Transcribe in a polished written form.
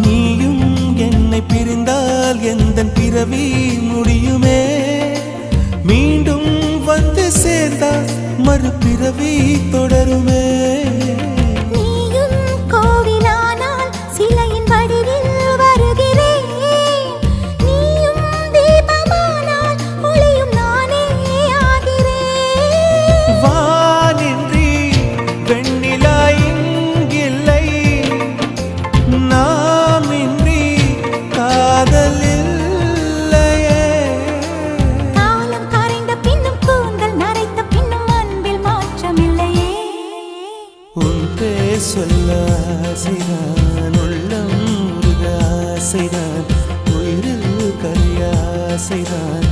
நீயும் என்னை பிரிந்தால் எந்தன் பிறவி முடியுமே. மீண்டும் வந்து சேர்ந்தால் மறுபிறவி தொடருமே. சொல்ல ஆசைதான், உள்ளம் முருக ஆசைதான், உயிரில் கரிய ஆசைதான்.